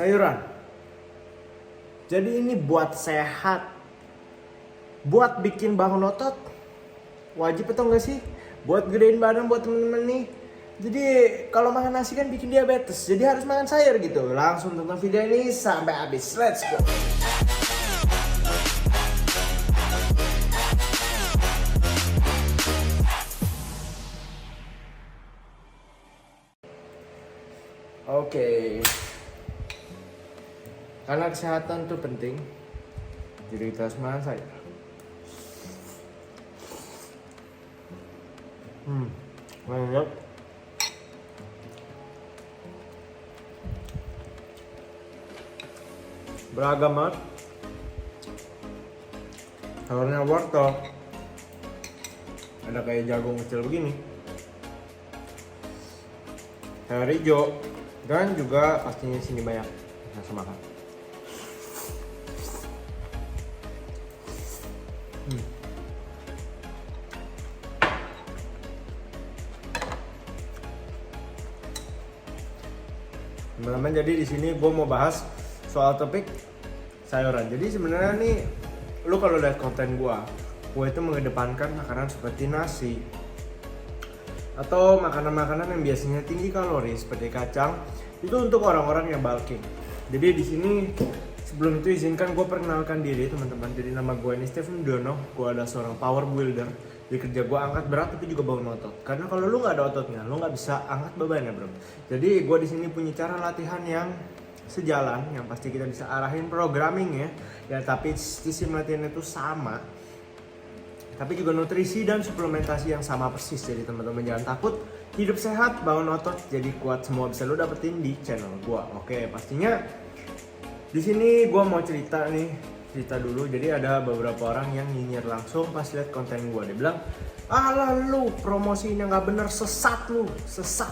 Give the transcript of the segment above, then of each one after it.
sayuran. Jadi ini buat sehat, buat bikin bangun otot, wajib atau enggak sih? Buat gedein badan buat temen-temen nih. Jadi kalau makan nasi kan bikin diabetes, jadi harus makan sayur gitu. Langsung tonton video ini sampai habis, let's go. Oke. Karena kesehatan tuh penting, jadi kita harus makan sayur. Mantap. Beragam banget. Sayurnya wortel. Ada kayak jagung kecil begini. Sayur hijau. Dan juga pastinya sini banyak. Langsung makan. Teman-teman, jadi di sini gue mau bahas soal topik sayuran. Jadi sebenarnya nih, lu kalau lihat konten gue itu mengedepankan makanan seperti nasi atau makanan-makanan yang biasanya tinggi kalori seperti kacang, itu untuk orang-orang yang bulking. Jadi di sini sebelum itu izinkan gue perkenalkan diri teman-teman. Jadi nama gue ini Stephen Dono, gue adalah seorang power builder. Di kerja gue angkat berat tapi juga bangun otot. Karena kalau lu nggak ada ototnya, lu nggak bisa angkat bebannya bro. Jadi gue di sini punya cara latihan yang sejalan, yang pasti kita bisa arahin programming ya. Tapi sistem latihan itu sama. Tapi juga nutrisi dan suplementasi yang sama persis. Jadi teman-teman jangan takut, hidup sehat, bangun otot, jadi kuat, semua bisa lu dapetin di channel gue. Oke, pastinya di sini gue mau cerita dulu. Jadi ada beberapa orang yang nyinyir langsung pas lihat konten gue. Dia bilang, alah lu promosinya nggak bener, sesat lu, sesat.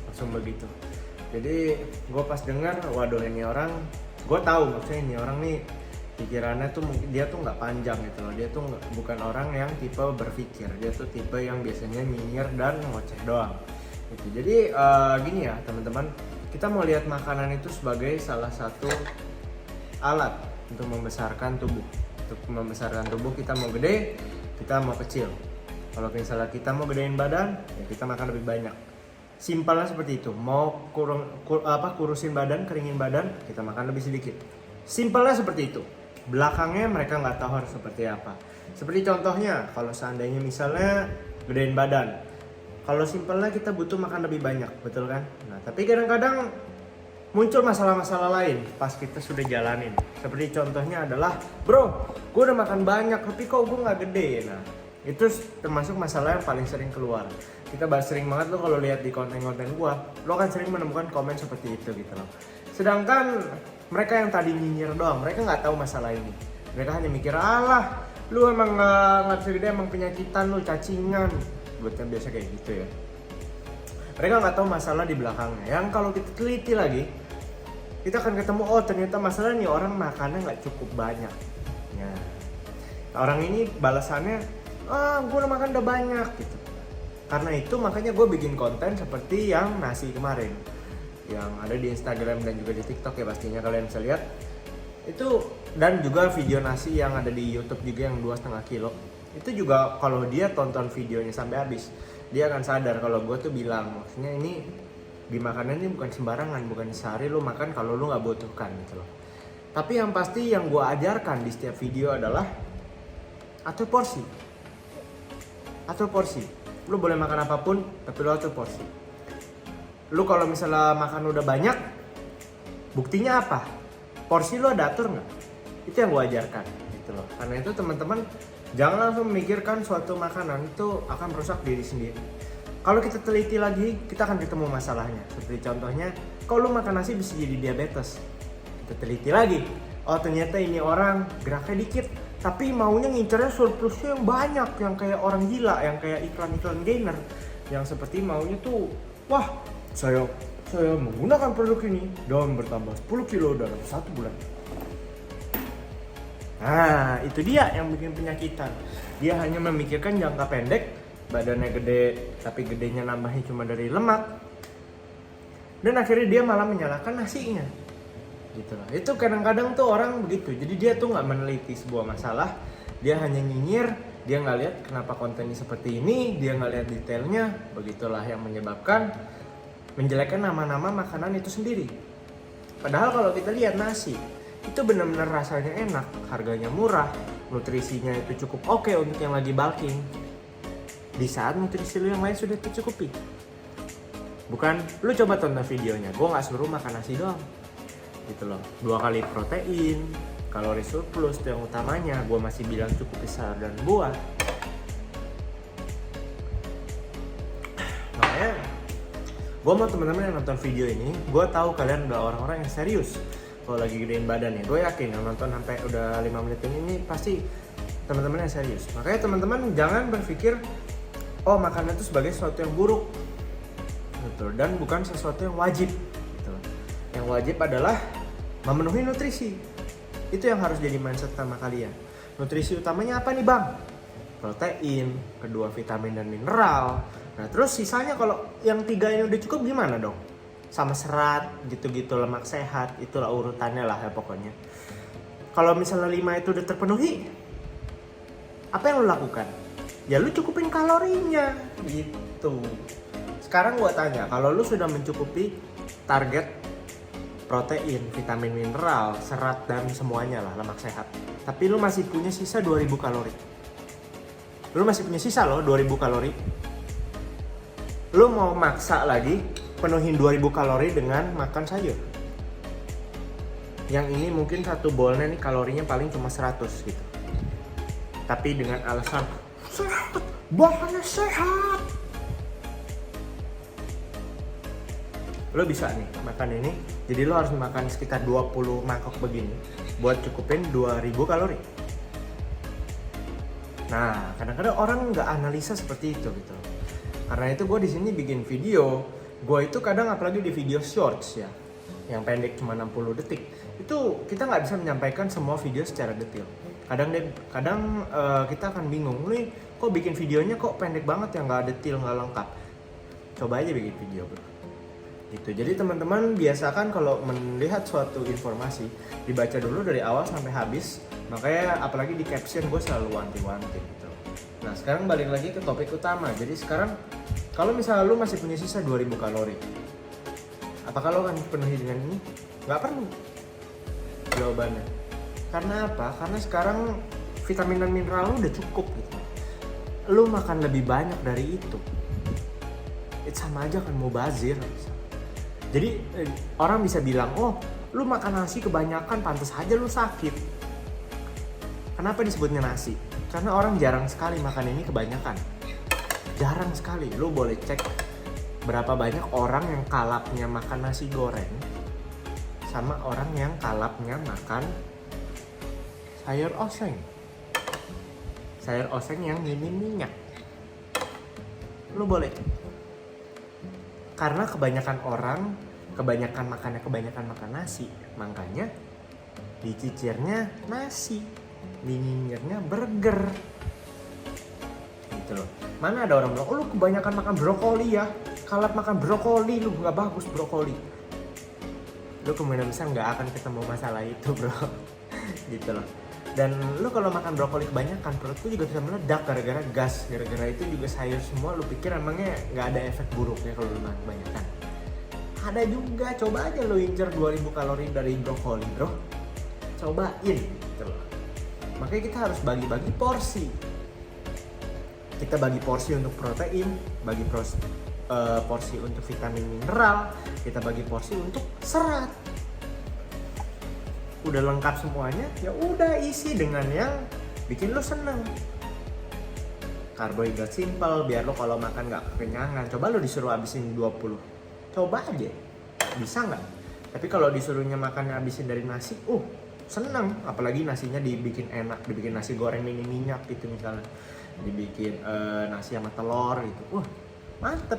Langsung begitu. Jadi gue pas dengar, waduh ini orang, gue tahu maksudnya ini orang nih pikirannya tuh mungkin dia tuh nggak panjang gitu loh. Dia tuh bukan orang yang tipe berpikir. Dia tuh tipe yang biasanya nyinyir dan ngoceh doang. Gitu. Jadi gini ya teman-teman, kita mau lihat makanan itu sebagai salah satu alat untuk membesarkan tubuh. Untuk membesarkan tubuh kita mau gede, kita mau kecil. Kalau misalnya kita mau gedein badan, ya kita makan lebih banyak. Simpelnya seperti itu. Mau kurusin badan, keringin badan, kita makan lebih sedikit. Simpelnya seperti itu. Belakangnya mereka nggak tahu harus seperti apa. Seperti contohnya, kalau seandainya misalnya gedein badan, kalau simpelnya kita butuh makan lebih banyak, betul kan? Nah, tapi kadang-kadang muncul masalah-masalah lain pas kita sudah jalanin. Seperti contohnya adalah, bro, gue udah makan banyak tapi kok gue nggak gede. Nah, itu termasuk masalah yang paling sering keluar. Kita bahas sering banget lo kalau lihat di konten-konten gue, lo akan sering menemukan komen seperti itu gitu loh. Sedangkan mereka yang tadi nyinyir doang, mereka nggak tahu masalah ini. Mereka hanya mikir, alah, lu emang nggak bisa gede, emang penyakitan lu, cacingan. Buatnya biasa kayak gitu ya. Mereka nggak tahu masalah di belakangnya. Yang kalau kita teliti lagi, kita akan ketemu, oh ternyata masalahnya orang makannya nggak cukup banyak. Ya. Orang ini balasannya, gue udah makan udah banyak gitu. Karena itu makanya gue bikin konten seperti yang nasi kemarin, yang ada di Instagram dan juga di TikTok ya pastinya kalian bisa lihat. Itu dan juga video nasi yang ada di YouTube juga yang 2,5 kilo. Itu juga kalau dia tonton videonya sampai habis, dia akan sadar kalau gue tuh bilang, maksudnya ini di makanan ini bukan sembarangan, bukan sehari lu makan kalau lu nggak butuhkan gitu loh. Tapi yang pasti yang gue ajarkan di setiap video adalah atur porsi. Atur porsi. Lu boleh makan apapun, tapi lu atur porsi. Lu kalau misalnya makan udah banyak, buktinya apa? Porsi lu ada atur nggak? Itu yang gue ajarkan gitu loh. Karena itu teman-teman jangan langsung memikirkan suatu makanan itu akan merusak diri sendiri. Kalau kita teliti lagi, kita akan ketemu masalahnya. Seperti contohnya, kalau lu makan nasi bisa jadi diabetes. Kita teliti lagi, oh ternyata ini orang geraknya dikit, tapi maunya ngincernya surplusnya yang banyak, yang kayak orang gila, yang kayak iklan-iklan gainer, yang seperti maunya tuh, wah saya menggunakan produk ini dan bertambah 10 kilo dalam 1 bulan. Nah itu dia yang bikin penyakitan. Dia hanya memikirkan jangka pendek, badannya gede tapi gedenya nambahnya cuma dari lemak, dan akhirnya dia malah menyalahkan nasinya. gitu loh. Itu kadang-kadang tuh orang begitu, jadi dia tuh nggak meneliti sebuah masalah, dia hanya nyinyir, dia nggak lihat kenapa kontennya seperti ini, dia nggak lihat detailnya. Begitulah yang menyebabkan menjelekkan nama-nama makanan itu sendiri. Padahal kalau kita lihat nasi itu benar-benar rasanya enak, harganya murah, nutrisinya itu cukup oke untuk yang lagi bulking, di saat nutrisi lu yang lain sudah tercukupi. Bukan, lu coba tonton videonya, gue nggak suruh makan nasi doang gitu loh, 2 kali protein, kalori surplus itu yang utamanya. Gue masih bilang cukup sayur dan buah. Makanya gue mau teman-teman yang nonton video ini, gue tahu kalian udah orang-orang yang serius kalau lagi gedein badan ya. Gue yakin yang nonton sampai udah 5 menit ini pasti teman-teman yang serius. Makanya teman-teman jangan berpikir oh makanan itu sebagai sesuatu yang buruk gitu, dan bukan sesuatu yang wajib gitu. Yang wajib adalah memenuhi nutrisi. Itu yang harus jadi mindset sama kalian. Nutrisi utamanya apa nih bang? Protein, kedua vitamin dan mineral. Nah terus sisanya kalau yang 3 ini udah cukup gimana dong? Sama serat gitu-gitu, lemak sehat, itulah urutannya lah ya pokoknya. Kalau misalnya 5 itu udah terpenuhi, apa yang lo lakukan? Ya lu cukupin kalorinya gitu. Sekarang gua tanya, kalau lu sudah mencukupi target protein, vitamin, mineral, serat dan semuanya lah, lemak sehat, tapi lu masih punya sisa 2000 kalori. Lu masih punya sisa loh 2000 kalori. Lu mau maksa lagi penuhin 2000 kalori dengan makan sayur. Yang ini mungkin satu bowlnya nih kalorinya paling cuma 100 gitu. Tapi dengan alasan sehat, bahannya sehat, lo bisa nih makan ini. Jadi lo harus makan sekitar 20 mangkok begini buat cukupin 2000 kalori. Nah, kadang-kadang orang nggak analisa seperti itu gitu. Karena itu gue di sini bikin video. Gue itu kadang apalagi di video shorts ya, yang pendek cuma 60 detik. Itu kita nggak bisa menyampaikan semua video secara detail. Kadang kita akan bingung, nih kok bikin videonya kok pendek banget ya, nggak detail, nggak lengkap. Coba aja bikin video bro. Gitu. Jadi teman-teman biasakan kalau melihat suatu informasi dibaca dulu dari awal sampai habis. Makanya apalagi di caption gue selalu wanti-wanti gitu. Nah sekarang balik lagi ke topik utama. Jadi sekarang kalau misalnya lu masih punya sisa 2000 kalori, apakah lo akan penuhi dengan ini? Nggak perlu. Jawabannya. Karena apa? Karena sekarang vitamin dan mineral lu udah cukup gitu. Lu makan lebih banyak dari itu, itu sama aja kan mubazir. Jadi orang bisa bilang, oh lu makan nasi kebanyakan pantas aja lu sakit. Kenapa disebutnya nasi? Karena orang jarang sekali makan ini kebanyakan. Jarang sekali. Lu boleh cek berapa banyak orang yang kalapnya makan nasi goreng sama orang yang kalapnya makan sayur oseng. Sayur oseng yang minim minyak. Lu boleh. Karena kebanyakan orang kebanyakan makan nasi, makanya dicicirnya nasi, dinyinyirnya burger. Gitu loh. Mana ada orang bilang, oh lu kebanyakan makan brokoli ya, kalap makan brokoli lu nggak bagus brokoli. Lu kemungkinan besar nggak akan ketemu masalah itu bro. Gitu loh. Dan lu kalau makan brokoli kebanyakan, perut lu juga bisa meledak gara-gara gas. Gara-gara itu juga sayur semua, lu pikir emangnya nggak ada efek buruknya kalau lu makan kebanyakan? Ada juga, coba aja lu incer 2000 kalori dari brokoli bro. Cobain gitu loh. Makanya kita harus bagi-bagi porsi. Kita bagi porsi untuk protein, bagi porsi untuk vitamin mineral, kita bagi porsi untuk serat. Udah lengkap semuanya, ya udah isi dengan yang bikin lo seneng. Karbohidrat simple, biar lo kalau makan nggak kekenyangan. Coba lo disuruh habisin 20, coba aja, bisa nggak? Tapi kalau disuruhnya makannya habisin dari nasi, seneng. Apalagi nasinya dibikin enak, dibikin nasi goreng minim minyak gitu misalnya, dibikin nasi sama telur gitu, mantep.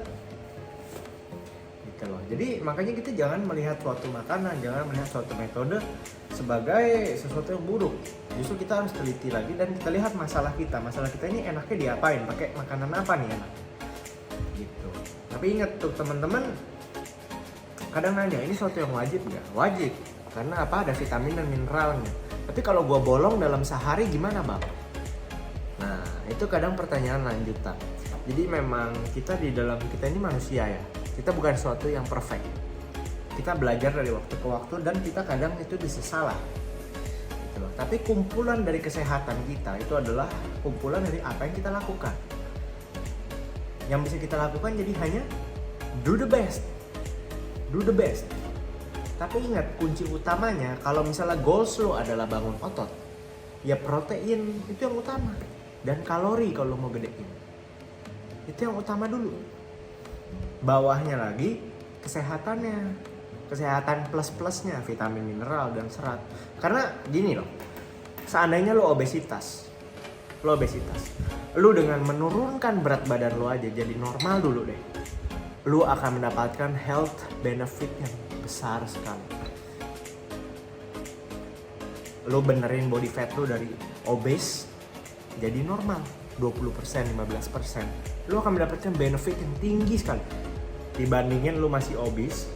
Gitu loh. Jadi makanya kita jangan melihat suatu makanan, jangan melihat suatu metode sebagai sesuatu yang buruk. Justru kita harus teliti lagi dan kita lihat masalah kita. Masalah kita ini enaknya diapain? Pakai makanan apa nih enak? Gitu. Tapi ingat tuh teman-teman, kadang nanya ini sesuatu yang wajib nggak? Wajib. Karena apa? Ada vitamin dan mineralnya. Tapi kalau gue bolong dalam sehari gimana bang? Nah itu kadang pertanyaan lanjutan. Jadi memang kita ini manusia ya. Kita bukan sesuatu yang perfect. Kita belajar dari waktu ke waktu dan kita kadang itu bisa salah. Gitu loh. Tapi kumpulan dari kesehatan kita itu adalah kumpulan dari apa yang kita lakukan. Yang bisa kita lakukan jadi hanya do the best. Do the best. Tapi ingat kunci utamanya kalau misalnya goals lo adalah bangun otot, ya protein itu yang utama dan kalori kalau mau gedein. Itu yang utama dulu. Bawahnya lagi kesehatannya. Kesehatan plus-plusnya, vitamin, mineral, dan serat. Karena gini loh, seandainya lo obesitas. Lo dengan menurunkan berat badan lo aja jadi normal dulu deh. Lo akan mendapatkan health benefit yang besar sekali. Lo benerin body fat lo dari obes jadi normal 20%, 15%. Lo akan mendapatkan benefit yang tinggi sekali. Dibandingin lo masih obes,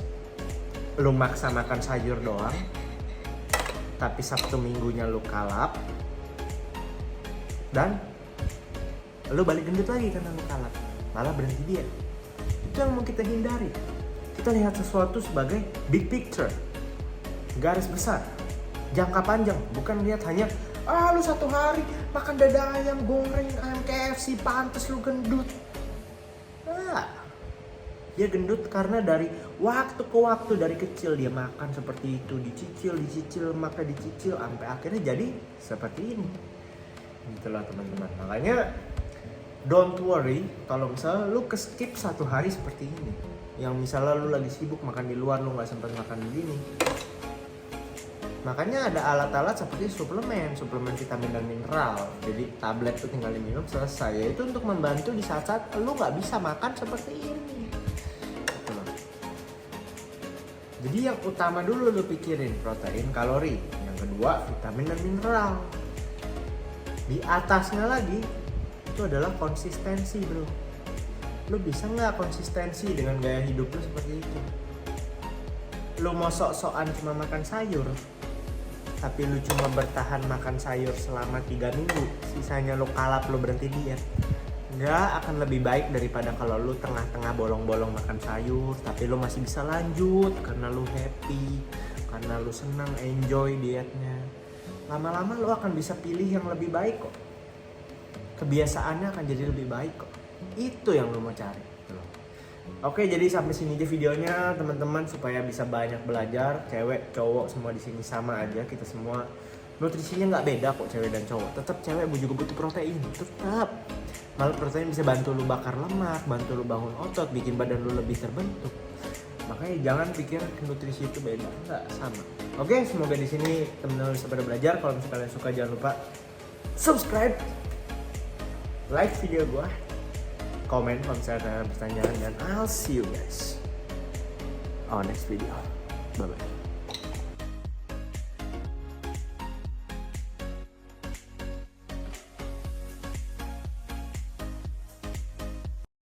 lo maksa makan sayur doang, tapi Sabtu Minggunya lo kalap, dan lo balik gendut lagi karena lo kalap, malah berhenti diet. Itu yang mau kita hindari. Kita lihat sesuatu sebagai big picture, garis besar, jangka panjang, bukan lihat hanya lu 1 hari makan dada ayam goreng, ayam KFC, pantes lu gendut. Dia gendut karena dari waktu ke waktu, dari kecil dia makan seperti itu, dicicil, maka dicicil sampai akhirnya jadi seperti ini. Gitulah teman-teman. Makanya don't worry kalau misalnya lu skip 1 hari seperti ini. Yang misalnya lu lagi sibuk makan di luar, lu nggak sempat makan begini. Makanya ada alat-alat seperti suplemen vitamin dan mineral. Jadi tablet tuh tinggal diminum selesai. Yaitu untuk membantu di saat-saat lu nggak bisa makan seperti ini. Gitu loh. Jadi yang utama dulu lu pikirin protein, kalori. Yang kedua vitamin dan mineral. Di atasnya lagi itu adalah konsistensi bro. Lu bisa nggak konsistensi dengan gaya hidup lu seperti itu? Lu mau sok-sokan cuma makan sayur, tapi lu cuma bertahan makan sayur selama 3 minggu, sisanya lu kalap, lu berhenti diet, nggak akan lebih baik daripada kalau lu tengah-tengah bolong-bolong makan sayur tapi lu masih bisa lanjut karena lu happy, karena lu senang, enjoy dietnya. Lama-lama lu akan bisa pilih yang lebih baik kok. Kebiasaannya akan jadi lebih baik kok. Itu yang lu mau cari. Oke, jadi sampai sini aja videonya teman-teman, supaya bisa banyak belajar. Cewek, cowok semua di sini sama aja, kita semua nutrisinya nggak beda kok cewek dan cowok. Tetap cewek juga butuh protein, tetap. Malah protein bisa bantu lu bakar lemak, bantu lu bangun otot, bikin badan lu lebih terbentuk. Makanya jangan pikir nutrisi itu beda, nggak sama. Oke, semoga di sini teman-teman bisa pada belajar. Kalau misalnya kalian suka jangan lupa subscribe, like video gua, komen kalau misalnya ada pertanyaan, dan I'll see you guys on next video. Bye bye.